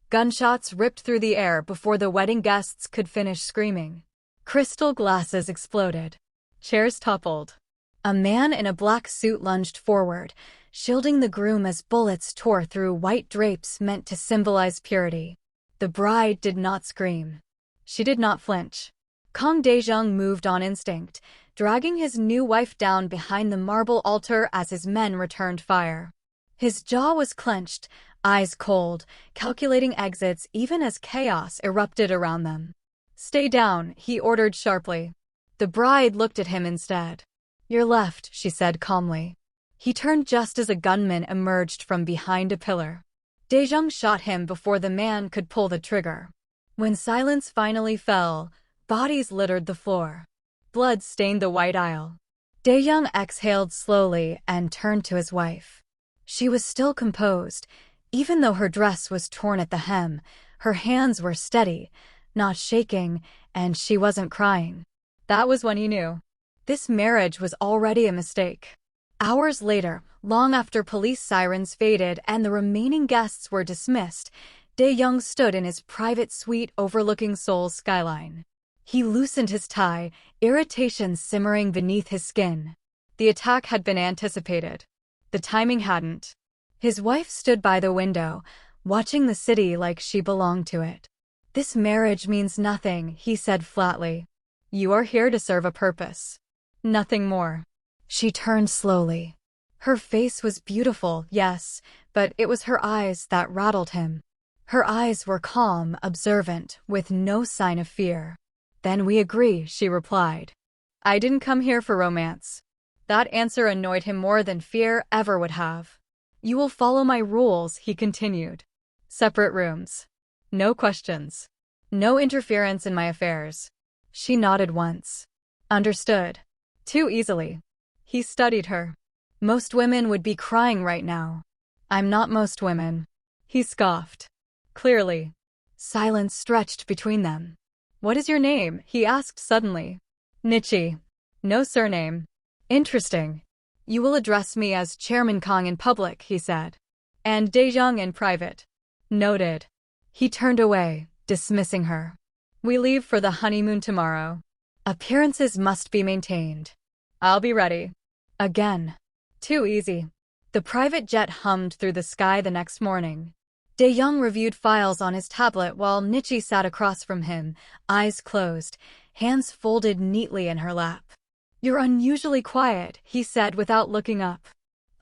Gunshots ripped through the air before the wedding guests could finish screaming. Crystal glasses exploded. Chairs toppled. A man in a black suit lunged forward, shielding the groom as bullets tore through white drapes meant to symbolize purity. The bride did not scream. She did not flinch. Kang Dae-jung moved on instinct, dragging his new wife down behind the marble altar as his men returned fire. His jaw was clenched, eyes cold, calculating exits even as chaos erupted around them. "Stay down," he ordered sharply. The bride looked at him instead. "Your left," she said calmly. He turned just as a gunman emerged from behind a pillar. Dae-jung shot him before the man could pull the trigger. When silence finally fell, bodies littered the floor. Blood stained the white aisle. Dae-jung exhaled slowly and turned to his wife. She was still composed. Even though her dress was torn at the hem, her hands were steady, not shaking, and she wasn't crying. That was when he knew. This marriage was already a mistake. Hours later, long after police sirens faded and the remaining guests were dismissed, Dae-jung stood in his private suite overlooking Seoul's skyline. He loosened his tie, irritation simmering beneath his skin. The attack had been anticipated. The timing hadn't. His wife stood by the window, watching the city like she belonged to it. "This marriage means nothing," he said flatly. "You are here to serve a purpose. Nothing more." She turned slowly. Her face was beautiful, yes, but it was her eyes that rattled him. Her eyes were calm, observant, with no sign of fear. "Then we agree," she replied. "I didn't come here for romance." That answer annoyed him more than fear ever would have. "You will follow my rules," he continued. "Separate rooms. No questions. No interference in my affairs." She nodded once. "Understood." Too easily. He studied her. Most women would be crying right now. "I'm not most women." He scoffed. Clearly. Silence stretched between them. "What is your name?" he asked suddenly. "Nichi. No surname." "Interesting. You will address me as Chairman Kang in public," he said. "And Dae-jung in private." "Noted." He turned away, dismissing her. "We leave for the honeymoon tomorrow. Appearances must be maintained." "I'll be ready." Again. Too easy. The private jet hummed through the sky the next morning. Dae-jung reviewed files on his tablet while Nichi sat across from him, eyes closed, hands folded neatly in her lap. "You're unusually quiet," he said without looking up.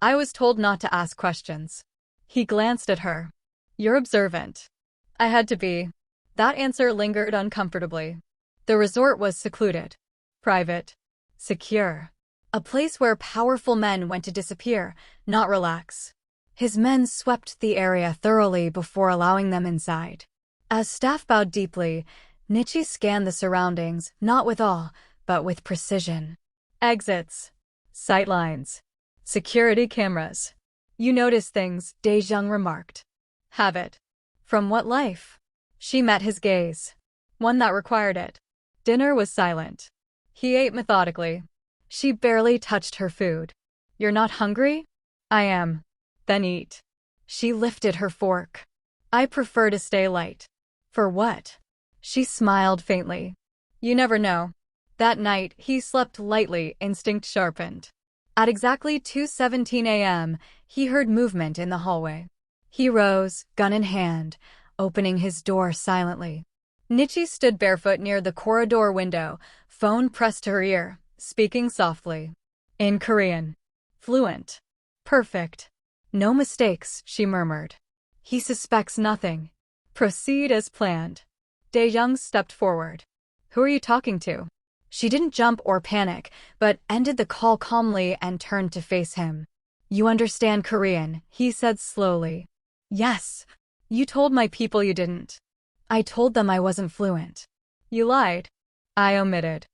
"I was told not to ask questions." He glanced at her. "You're observant." "I had to be." That answer lingered uncomfortably. The resort was secluded. Private. Secure. A place where powerful men went to disappear, not relax. His men swept the area thoroughly before allowing them inside. As staff bowed deeply, Nichi scanned the surroundings, not with awe, but with precision. Exits. Sightlines. Security cameras. "You notice things," Dae-jung remarked. "Habit." "From what life?" She met his gaze. "One that required it." Dinner was silent. He ate methodically. She barely touched her food. "You're not hungry?" "I am." "Then eat." She lifted her fork. "I prefer to stay light." "For what?" She smiled faintly. "You never know." That night, he slept lightly, instinct sharpened. At exactly 2:17 a.m., he heard movement in the hallway. He rose, gun in hand, opening his door silently. Nichi stood barefoot near the corridor window, phone pressed to her ear, speaking softly. In Korean. Fluent. Perfect. "No mistakes," she murmured. "He suspects nothing. Proceed as planned." Dae-jung stepped forward. "Who are you talking to?" She didn't jump or panic, but ended the call calmly and turned to face him. "You understand Korean," he said slowly. "Yes. You told my people you didn't." "I told them I wasn't fluent." "You lied." "I omitted."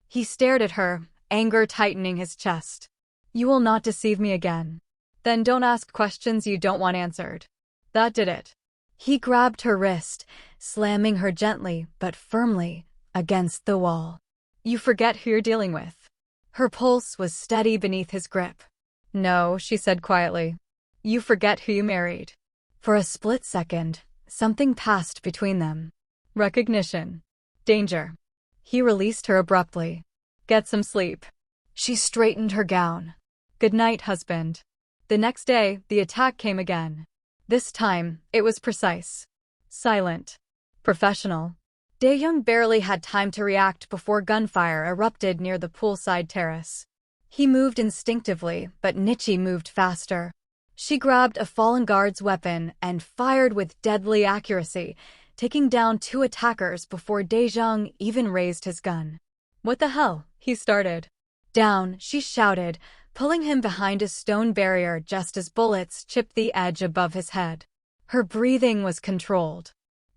He stared at her, anger tightening his chest. "You will not deceive me again." "Then don't ask questions you don't want answered." That did it. He grabbed her wrist, slamming her gently but firmly against the wall. "You forget who you're dealing with." Her pulse was steady beneath his grip. "No," she said quietly. "You forget who you married." For a split second, Something passed between them. Recognition. Danger. He released her abruptly. Get some sleep. She straightened her gown. Good night, husband. The next day, the attack came again. This time, it was precise. Silent. Professional. Dae-young barely had time to react before gunfire erupted near the poolside terrace. He moved instinctively, but Nichi moved faster. She grabbed a fallen guard's weapon and fired with deadly accuracy, taking down 2 attackers before Dae-jung even raised his gun. What the hell? He started. Down, she shouted, pulling him behind a stone barrier just as bullets chipped the edge above his head. Her breathing was controlled.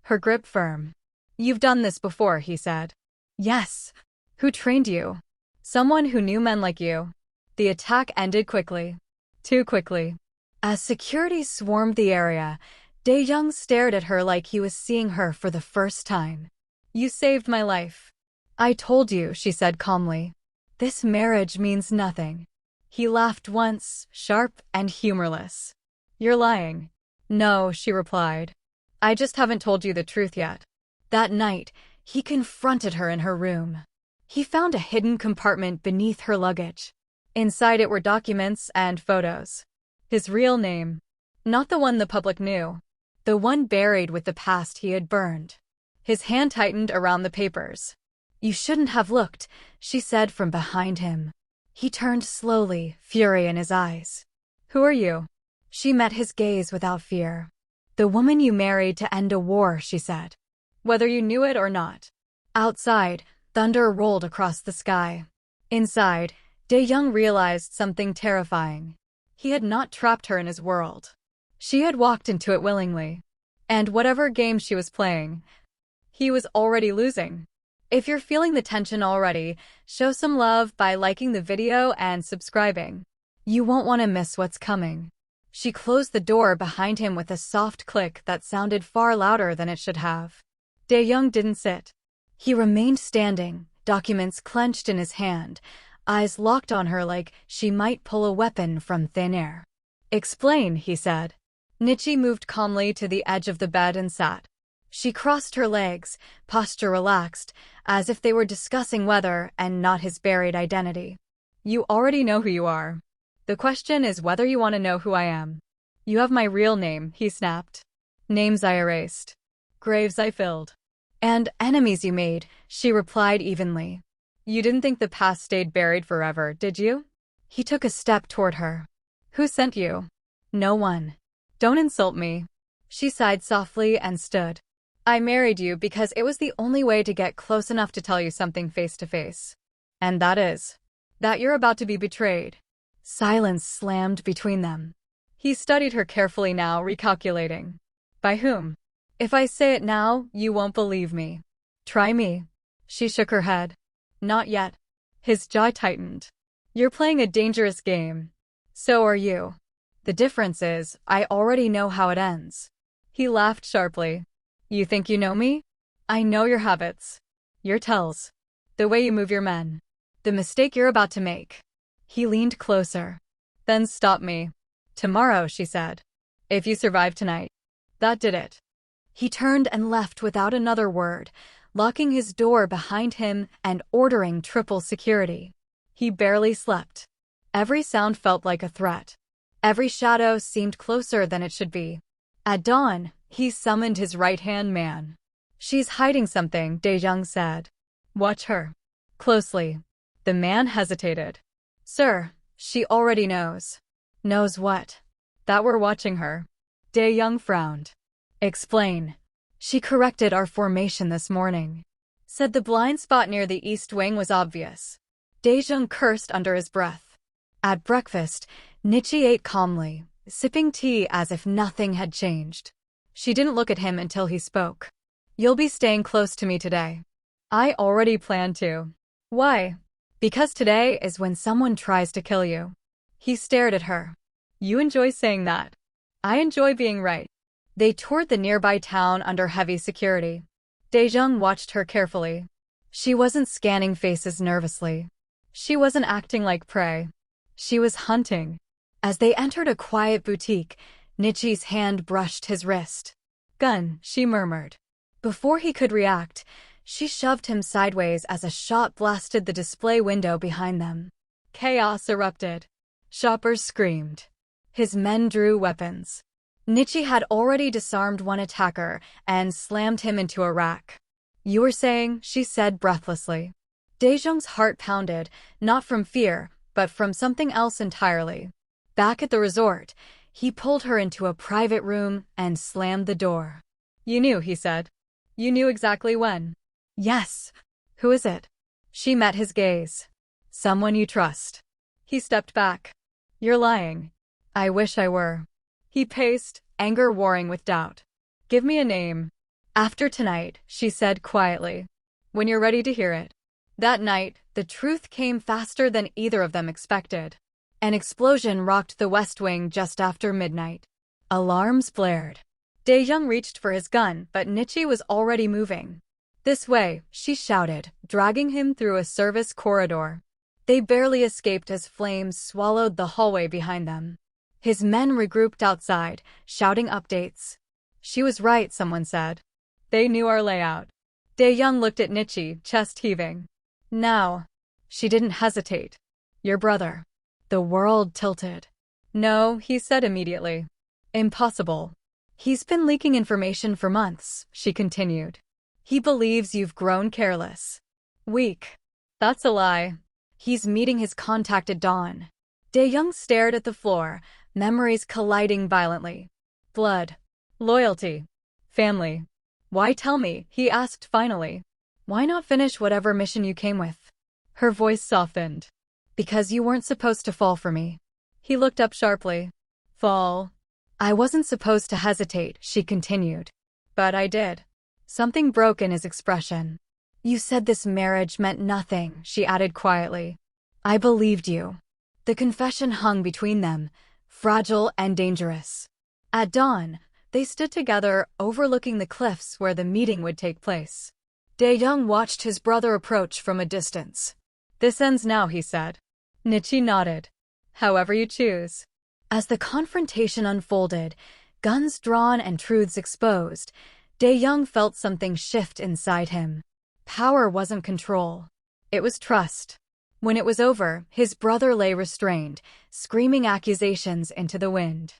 Her grip firm. You've done this before, he said. Yes. Who trained you? Someone who knew men like you. The attack ended quickly. Too quickly. As security swarmed the area, Dae-jung stared at her like he was seeing her for the first time. You saved my life. I told you, she said calmly. This marriage means nothing. He laughed once, sharp and humorless. You're lying. No, she replied. I just haven't told you the truth yet. That night, he confronted her in her room. He found a hidden compartment beneath her luggage. Inside it were documents and photos. His real name. Not the one the public knew. The one buried with the past he had burned. His hand tightened around the papers. You shouldn't have looked, she said from behind him. He turned slowly, fury in his eyes. Who are you? She met his gaze without fear. The woman you married to end a war, she said. Whether you knew it or not. Outside, thunder rolled across the sky. Inside, Dae-young realized something terrifying. He had not trapped her in his world. She had walked into it willingly. And whatever game she was playing, he was already losing. If you're feeling the tension already, show some love by liking the video and subscribing. You won't want to miss what's coming. She closed the door behind him with a soft click that sounded far louder than it should have. Dae-young didn't sit. He remained standing, documents clenched in his hand, eyes locked on her like she might pull a weapon from thin air. Explain, he said. Nichi moved calmly to the edge of the bed and sat. She crossed her legs, posture relaxed, as if they were discussing weather and not his buried identity. You already know who you are. The question is whether you want to know who I am. You have my real name, he snapped. Names I erased. Graves I filled. And enemies you made, she replied evenly. You didn't think the past stayed buried forever, did you? He took a step toward her. Who sent you? No one. Don't insult me. She sighed softly and stood. I married you because it was the only way to get close enough to tell you something face to face. And that is, that you're about to be betrayed. Silence slammed between them. He studied her carefully now, recalculating. By whom? If I say it now, you won't believe me. Try me. She shook her head. Not yet. His jaw tightened. You're playing a dangerous game. So are you. The difference is, I already know how it ends. He laughed sharply. You think you know me? I know your habits. Your tells. The way you move your men. The mistake you're about to make. He leaned closer. Then stop me. Tomorrow, she said. If you survive tonight. That did it. He turned and left without another word, locking his door behind him and ordering triple security. He barely slept. Every sound felt like a threat. Every shadow seemed closer than it should be. At dawn, he summoned his right-hand man. She's hiding something, Dae-jung said. Watch her. Closely. The man hesitated. Sir, she already knows. Knows what? That we're watching her. Dae-jung frowned. Explain. She corrected our formation this morning. Said the blind spot near the east wing was obvious. Dae-jung cursed under his breath. At breakfast, Nichi ate calmly, sipping tea as if nothing had changed. She didn't look at him until he spoke. You'll be staying close to me today. I already planned to. Why? Because today is when someone tries to kill you. He stared at her. You enjoy saying that. I enjoy being right. They toured the nearby town under heavy security. Dae-jung watched her carefully. She wasn't scanning faces nervously. She wasn't acting like prey. She was hunting. As they entered a quiet boutique, Nichi's hand brushed his wrist. Gun, she murmured. Before he could react, she shoved him sideways as a shot blasted the display window behind them. Chaos erupted. Shoppers screamed. His men drew weapons. Nichi had already disarmed one attacker and slammed him into a rack. "You were saying," she said breathlessly. Daejong's heart pounded, not from fear, but from something else entirely. Back at the resort, he pulled her into a private room and slammed the door. "You knew," he said. "You knew exactly when." "Yes." "Who is it?" She met his gaze. "Someone you trust." He stepped back. "You're lying." "I wish I were." He paced, anger warring with doubt. "Give me a name." "After tonight," she said quietly. "When you're ready to hear it." That night, the truth came faster than either of them expected. An explosion rocked the West Wing just after midnight. Alarms blared. Daejong reached for his gun, but Nichi was already moving. "This way," she shouted, dragging him through a service corridor. They barely escaped as flames swallowed the hallway behind them. His men regrouped outside, shouting updates. "She was right," someone said. "They knew our layout." Daejong looked at Nichi, chest heaving. "Now." She didn't hesitate. "Your brother." The world tilted. "No," he said immediately. "Impossible." "He's been leaking information for months," she continued. "He believes you've grown careless. Weak." "That's a lie." "He's meeting his contact at dawn." Daejong stared at the floor, memories colliding violently. Blood. Loyalty. Family. "Why tell me?" he asked finally. "Why not finish whatever mission you came with?" Her voice softened. "Because you weren't supposed to fall for me." He looked up sharply. "Fall?" "I wasn't supposed to hesitate," she continued. "But I did." Something broke in his expression. "You said this marriage meant nothing," she added quietly. "I believed you." The confession hung between them, fragile and dangerous. At dawn, they stood together, overlooking the cliffs where the meeting would take place. Daejong watched his brother approach from a distance. "This ends now," he said. Nichi nodded. "However you choose." As the confrontation unfolded, guns drawn and truths exposed, Daejong felt something shift inside him. Power wasn't control. It was trust. When it was over, his brother lay restrained, screaming accusations into the wind.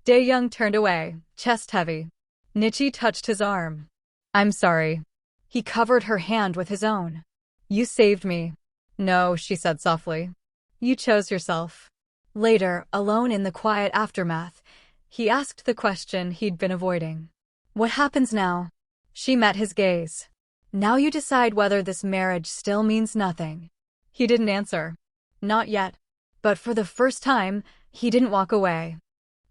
Daejong turned away, chest heavy. Nichi touched his arm. "I'm sorry." He covered her hand with his own. "You saved me." "No," she said softly. "You chose yourself." Later, alone in the quiet aftermath, he asked the question he'd been avoiding. "What happens now?" She met his gaze. "Now you decide whether this marriage still means nothing." He didn't answer. Not yet. But for the first time, he didn't walk away.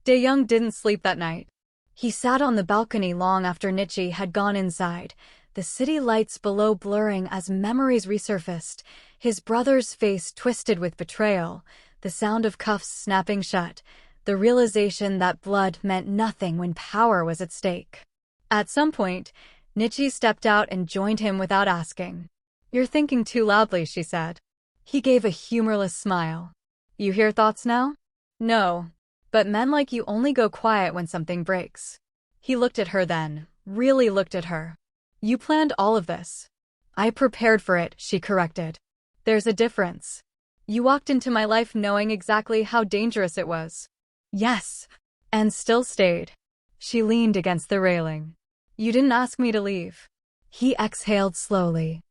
Daejong didn't sleep that night. He sat on the balcony long after Nichi had gone inside, the city lights below blurring as memories resurfaced, his brother's face twisted with betrayal, the sound of cuffs snapping shut, the realization that blood meant nothing when power was at stake. At some point, Nichi stepped out and joined him without asking. "You're thinking too loudly," she said. He gave a humorless smile. "You hear thoughts now?" "No. But men like you only go quiet when something breaks." He looked at her then, really looked at her. "You planned all of this." "I prepared for it," she corrected. "There's a difference. You walked into my life knowing exactly how dangerous it was." "Yes." "And still stayed." She leaned against the railing. "You didn't ask me to leave." He exhaled slowly.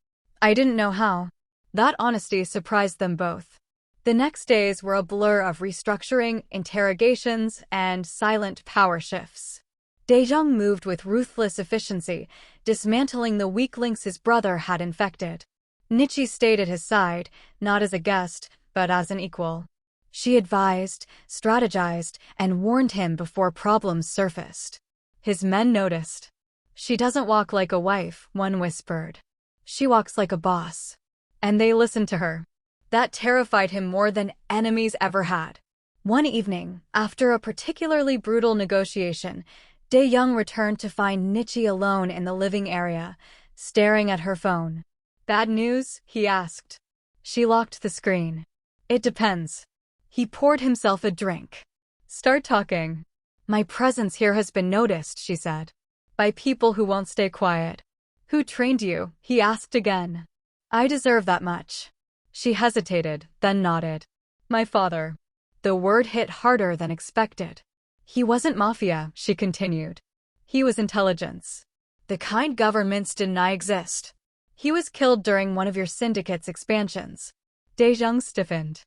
"I didn't know how." That honesty surprised them both. The next days were a blur of restructuring, interrogations, and silent power shifts. Daejong moved with ruthless efficiency, dismantling the weak links his brother had infected. Nichi stayed at his side, not as a guest, but as an equal. She advised, strategized, and warned him before problems surfaced. His men noticed. "She doesn't walk like a wife," one whispered. "She walks like a boss." And they listened to her. That terrified him more than enemies ever had. One evening, after a particularly brutal negotiation, Daejong returned to find Nichi alone in the living area, staring at her phone. "Bad news?" he asked. She locked the screen. "It depends." He poured himself a drink. "Start talking." "My presence here has been noticed," she said. By people who won't stay quiet. Who trained you? He asked again. I deserve that much. She hesitated, then nodded. My father. The word hit harder than expected. He wasn't mafia, she continued. He was intelligence. The kind governments deny exist. He was killed during one of your syndicate's expansions. Daejung stiffened.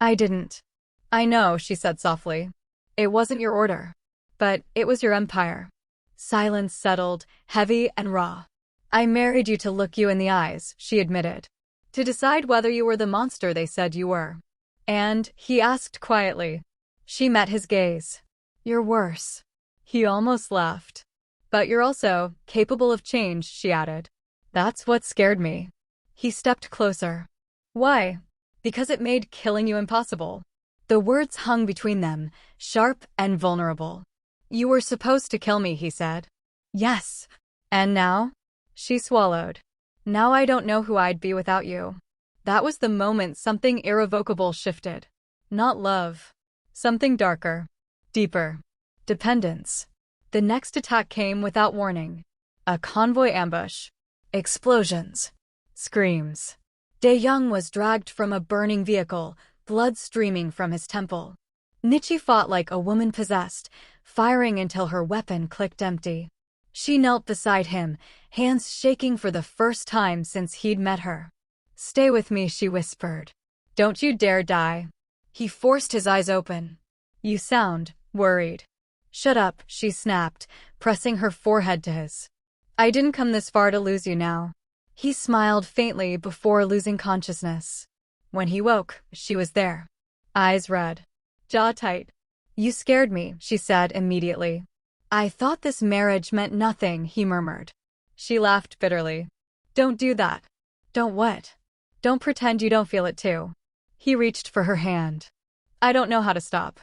I didn't. I know, she said softly. It wasn't your order. But it was your empire. Silence settled, heavy and raw. I married you to look you in the eyes, she admitted. To decide whether you were the monster they said you were. And, he asked quietly. She met his gaze. You're worse. He almost laughed. But you're also capable of change, she added. That's what scared me. He stepped closer. Why? Because it made killing you impossible. The words hung between them, sharp and vulnerable. You were supposed to kill me, he said. Yes. And now? She swallowed. Now I don't know who I'd be without you. That was the moment something irrevocable shifted. Not love. Something darker. Deeper. Dependence. The next attack came without warning. A convoy ambush. Explosions. Screams. Daejung was dragged from a burning vehicle, blood streaming from his temple. Nichi fought like a woman possessed, firing until her weapon clicked empty. She knelt beside him, hands shaking for the first time since he'd met her. Stay with me, she whispered. Don't you dare die. He forced his eyes open. You sound worried. Shut up, she snapped, pressing her forehead to his. I didn't come this far to lose you now. He smiled faintly before losing consciousness. When he woke, she was there. Eyes red. Jaw tight. You scared me, she said immediately. I thought this marriage meant nothing, he murmured. She laughed bitterly. Don't do that. Don't what? Don't pretend you don't feel it too. He reached for her hand. I don't know how to stop.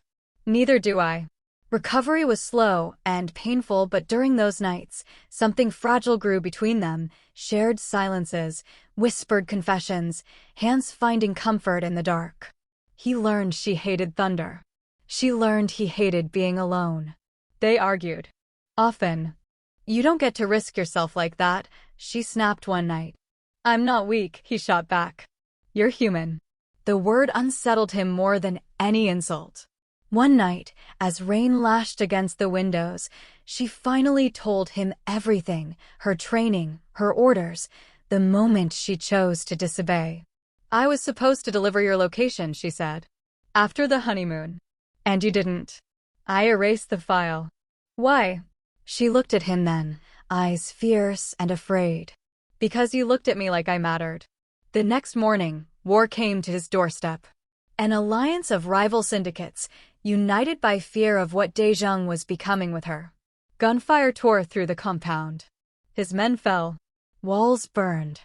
Neither do I. Recovery was slow and painful, but during those nights, something fragile grew between them, shared silences, whispered confessions, hands finding comfort in the dark. He learned she hated thunder. She learned he hated being alone. They argued. Often. You don't get to risk yourself like that, she snapped one night. I'm not weak, he shot back. You're human. The word unsettled him more than any insult. One night, as rain lashed against the windows, she finally told him everything, her training, her orders, the moment she chose to disobey. I was supposed to deliver your location, she said. After the honeymoon. And you didn't. I erased the file. Why? She looked at him then, eyes fierce and afraid. Because you looked at me like I mattered. The next morning, war came to his doorstep. An alliance of rival syndicates, united by fear of what Daejung was becoming with her. Gunfire tore through the compound. His men fell. Walls burned.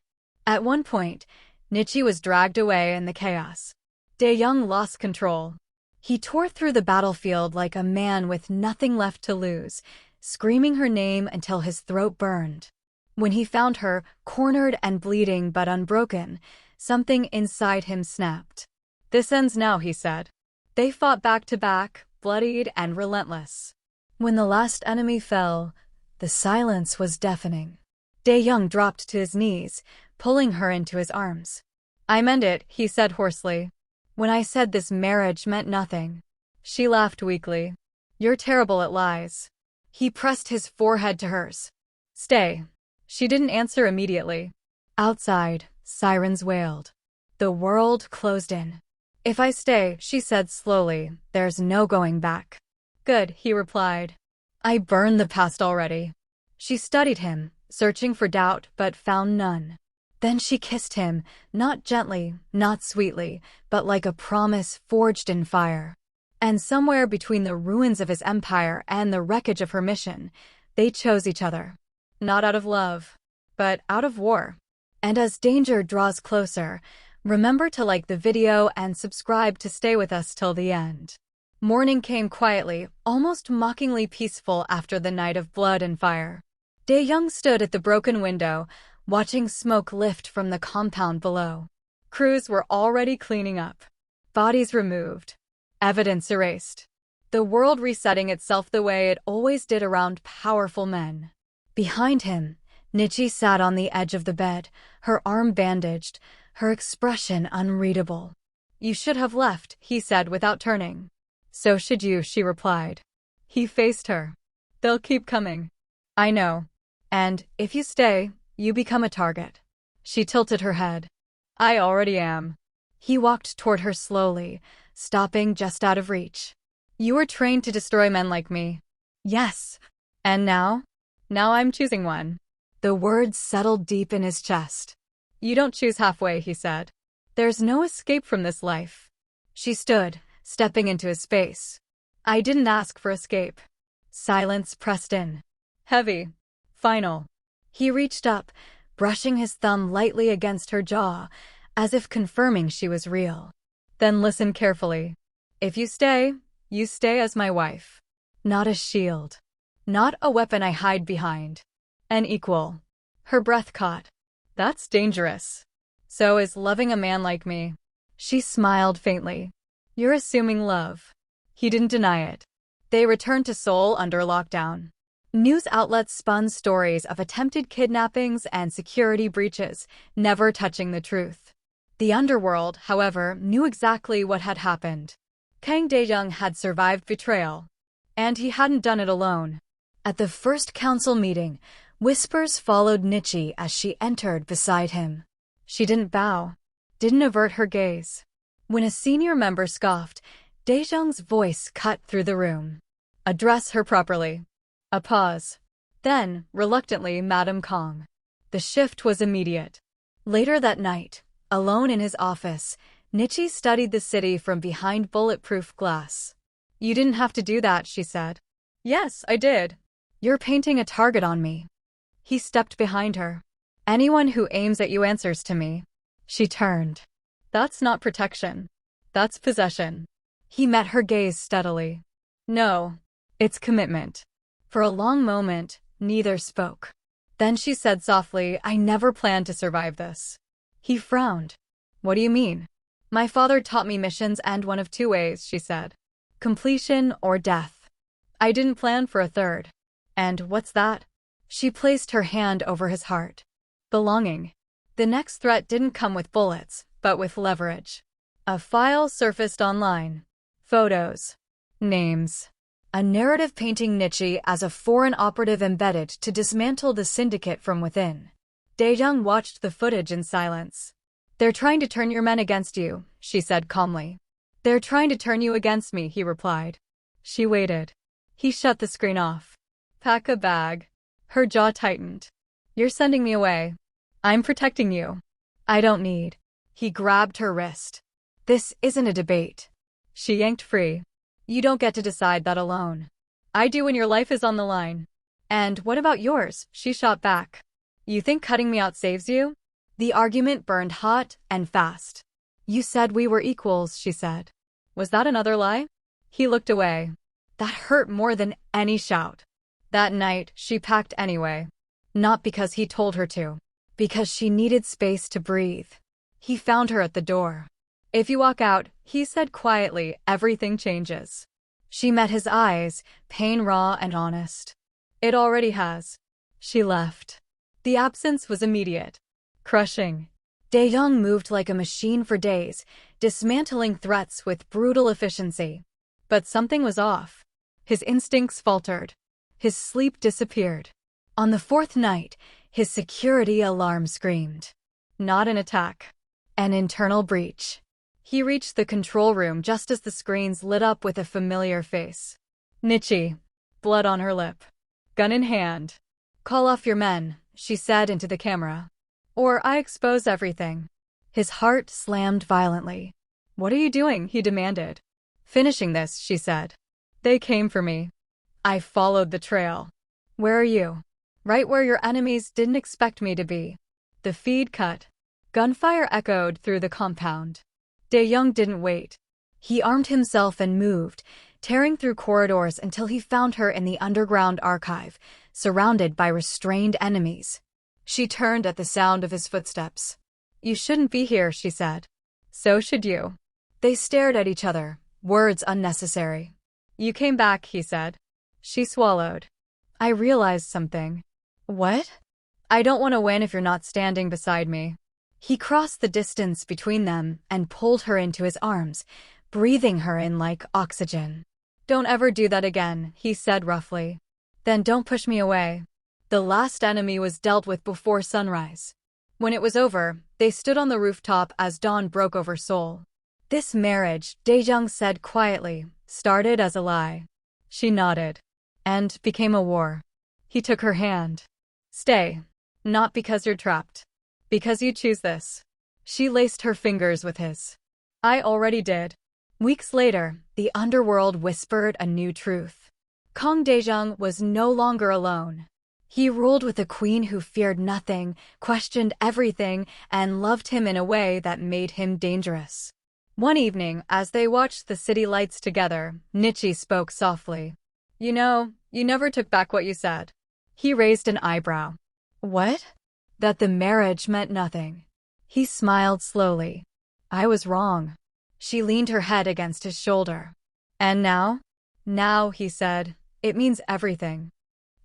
At one point, Nichi was dragged away in the chaos. Daejung lost control. He tore through the battlefield like a man with nothing left to lose, screaming her name until his throat burned. When he found her, cornered and bleeding but unbroken, something inside him snapped. This ends now, he said. They fought back to back, bloodied and relentless. When the last enemy fell, the silence was deafening. Daejung dropped to his knees, pulling her into his arms. I meant it, he said hoarsely. When I said this marriage meant nothing. She laughed weakly. You're terrible at lies. He pressed his forehead to hers. Stay. She didn't answer immediately. Outside, sirens wailed. The world closed in. If I stay, she said slowly, there's no going back. Good, he replied. I burned the past already. She studied him, searching for doubt, but found none. Then she kissed him, not gently, not sweetly, but like a promise forged in fire. And somewhere between the ruins of his empire and the wreckage of her mission, they chose each other. Not out of love, but out of war. And as danger draws closer, remember to like the video and subscribe to stay with us till the end. Morning came quietly, almost mockingly peaceful after the night of blood and fire. Daejung stood at the broken window, watching smoke lift from the compound below. Crews were already cleaning up. Bodies removed. Evidence erased. The world resetting itself the way it always did around powerful men. Behind him, Nichi sat on the edge of the bed, her arm bandaged, her expression unreadable. "You should have left," he said without turning. "So should you," she replied. He faced her. "They'll keep coming." "I know. And, if you stay, you become a target." She tilted her head. "I already am." He walked toward her slowly, stopping just out of reach. "You were trained to destroy men like me." "Yes. And now?" "Now I'm choosing one." The words settled deep in his chest. "You don't choose halfway," he said. "There's no escape from this life." She stood, stepping into his space. "I didn't ask for escape." Silence pressed in. Heavy. Final. He reached up, brushing his thumb lightly against her jaw, as if confirming she was real. "Then listen carefully. If you stay as my wife. Not a shield. Not a weapon I hide behind. An equal." Her breath caught. "That's dangerous." "So is loving a man like me." She smiled faintly. "You're assuming love." He didn't deny it. They returned to Seoul under lockdown. News outlets spun stories of attempted kidnappings and security breaches, never touching the truth. The underworld, however, knew exactly what had happened. Kang Dae-jung had survived betrayal. And he hadn't done it alone. At the first council meeting, whispers followed Nichi as she entered beside him. She didn't bow, didn't avert her gaze. When a senior member scoffed, Dae-jung's voice cut through the room. "Address her properly." A pause. Then, reluctantly, Madam Kong. The shift was immediate. Later that night, alone in his office, Nichi studied the city from behind bulletproof glass. "You didn't have to do that," she said. "Yes, I did." "You're painting a target on me." He stepped behind her. "Anyone who aims at you answers to me." She turned. "That's not protection. That's possession." He met her gaze steadily. "No, it's commitment." For a long moment, neither spoke. Then she said softly, "I never planned to survive this." He frowned. "What do you mean?" "My father taught me missions end one of two ways," she said. "Completion or death. I didn't plan for a third." "And what's that?" She placed her hand over his heart. "Belonging." The next threat didn't come with bullets, but with leverage. A file surfaced online. Photos. Names. A narrative painting Nichi as a foreign operative embedded to dismantle the syndicate from within. Dae-jung watched the footage in silence. "They're trying to turn your men against you," she said calmly. "They're trying to turn you against me," he replied. She waited. He shut the screen off. "Pack a bag." Her jaw tightened. "You're sending me away." "I'm protecting you." "I don't need." He grabbed her wrist. "This isn't a debate." She yanked free. "You don't get to decide that alone." "I do when your life is on the line." "And what about yours?" she shot back. "You think cutting me out saves you?" The argument burned hot and fast. "You said we were equals," she said. "Was that another lie?" He looked away. That hurt more than any shout. That night, she packed anyway. Not because he told her to. Because she needed space to breathe. He found her at the door. "If you walk out," he said quietly, "everything changes." She met his eyes, pain raw and honest. "It already has." She left. The absence was immediate. Crushing. Dae-jung moved like a machine for days, dismantling threats with brutal efficiency. But something was off. His instincts faltered. His sleep disappeared. On the fourth night, his security alarm screamed. Not an attack. An internal breach. He reached the control room just as the screens lit up with a familiar face. Nichi. Blood on her lip. Gun in hand. "Call off your men," she said into the camera. "Or I expose everything." His heart slammed violently. "What are you doing?" he demanded. "Finishing this," she said. "They came for me. I followed the trail." "Where are you?" "Right where your enemies didn't expect me to be." The feed cut. Gunfire echoed through the compound. Dae-jung didn't wait. He armed himself and moved, tearing through corridors until he found her in the underground archive, surrounded by restrained enemies. She turned at the sound of his footsteps. "You shouldn't be here," she said. "So should you." They stared at each other, words unnecessary. "You came back," he said. She swallowed. "I realized something." What? I don't want to win if you're not standing beside me. He crossed the distance between them and pulled her into his arms, breathing her in like oxygen. Don't ever do that again, he said roughly. Then don't push me away. The last enemy was dealt with before sunrise. When it was over, they stood on the rooftop as dawn broke over Seoul. This marriage, Daejung said quietly, started as a lie. She nodded. And became a war. He took her hand. Stay. Not because you're trapped. Because you choose this. She laced her fingers with his. I already did. Weeks later, the underworld whispered a new truth. Kang Daejung was no longer alone. He ruled with a queen who feared nothing, questioned everything, and loved him in a way that made him dangerous. One evening, as they watched the city lights together, Nichi spoke softly. You know, you never took back what you said. He raised an eyebrow. What? That the marriage meant nothing. He smiled slowly. I was wrong. She leaned her head against his shoulder. And now? Now, he said, it means everything.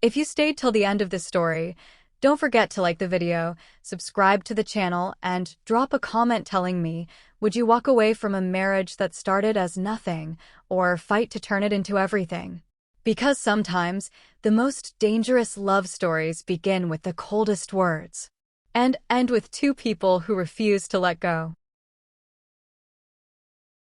If you stayed till the end of this story, don't forget to like the video, subscribe to the channel, and drop a comment telling me, would you walk away from a marriage that started as nothing, or fight to turn it into everything? Because sometimes, the most dangerous love stories begin with the coldest words, and end with two people who refuse to let go.